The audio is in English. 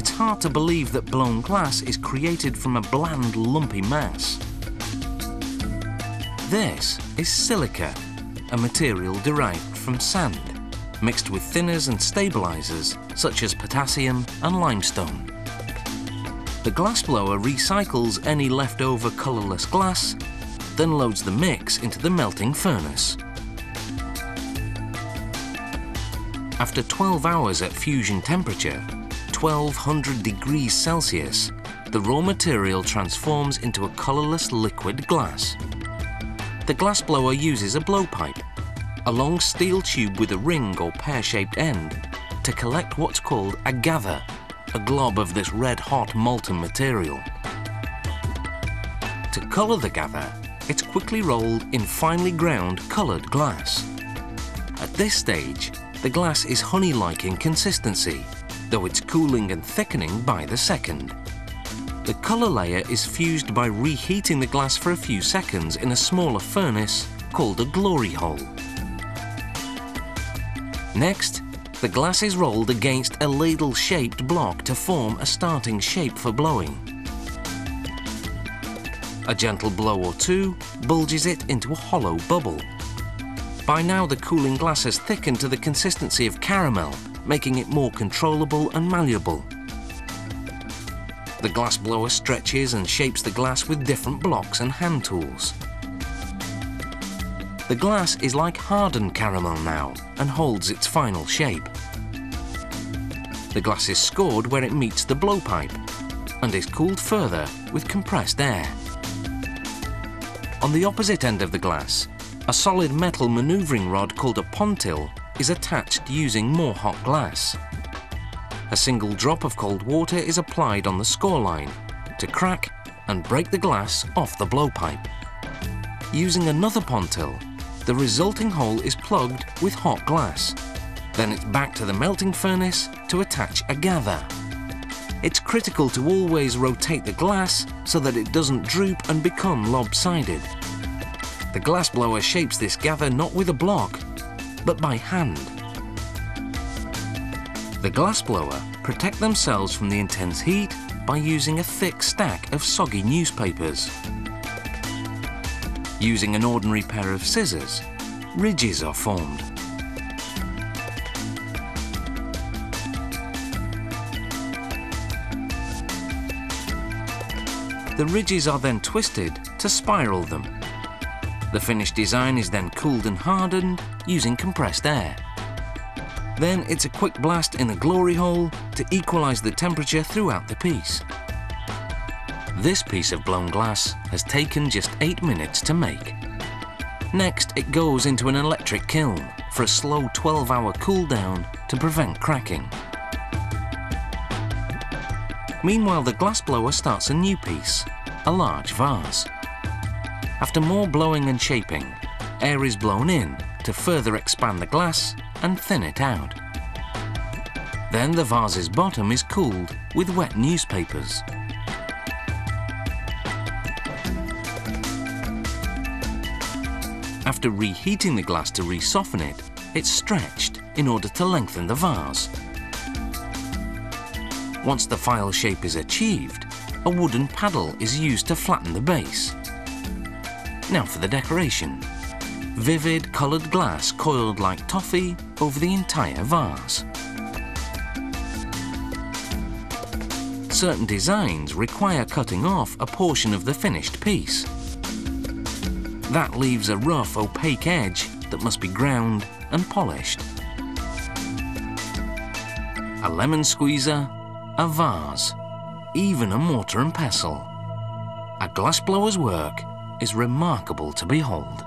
It's hard to believe that blown glass is created from a bland, lumpy mass. This is silica, a material derived from sand, mixed with thinners and stabilizers such as potassium and limestone. The glassblower recycles any leftover colorless glass, then loads the mix into the melting furnace. After 12 hours at fusion temperature, 1200 degrees Celsius, the raw material transforms into a colorless liquid glass. The glassblower uses a blowpipe, a long steel tube with a ring or pear-shaped end, to collect what's called a gather, a glob of this red-hot molten material. To color the gather, it's quickly rolled in finely ground colored glass. At this stage, the glass is honey-like in consistency, though it's cooling and thickening by the second. The color layer is fused by reheating the glass for a few seconds in a smaller furnace called a glory hole. Next, the glass is rolled against a ladle-shaped block to form a starting shape for blowing. A gentle blow or two bulges it into a hollow bubble. By now, the cooling glass has thickened to the consistency of caramel, making it more controllable and malleable. The glassblower stretches and shapes the glass with different blocks and hand tools. The glass is like hardened caramel now and holds its final shape. The glass is scored where it meets the blowpipe and is cooled further with compressed air. On the opposite end of the glass, a solid metal maneuvering rod called a pontil is attached using more hot glass. A single drop of cold water is applied on the score line to crack and break the glass off the blowpipe. Using another pontil, the resulting hole is plugged with hot glass. Then it's back to the melting furnace to attach a gather. It's critical to always rotate the glass so that it doesn't droop and become lopsided. The glassblower shapes this gather not with a block, but by hand. The glassblower protect themselves from the intense heat by using a thick stack of soggy newspapers. Using an ordinary pair of scissors, ridges are formed. The ridges are then twisted to spiral them. The finished design is then cooled and hardened using compressed air. Then it's a quick blast in the glory hole to equalize the temperature throughout the piece. This piece of blown glass has taken just 8 minutes to make. Next, it goes into an electric kiln for a slow 12-hour cool down to prevent cracking. Meanwhile, the glassblower starts a new piece, a large vase. After more blowing and shaping, air is blown in to further expand the glass and thin it out. Then the vase's bottom is cooled with wet newspapers. After reheating the glass to re-soften it, it's stretched in order to lengthen the vase. Once the file shape is achieved, a wooden paddle is used to flatten the base. Now for the decoration. Vivid coloured glass coiled like toffee over the entire vase. Certain designs require cutting off a portion of the finished piece. That leaves a rough, opaque edge that must be ground and polished. A lemon squeezer, a vase, even a mortar and pestle. A glassblower's work is remarkable to behold.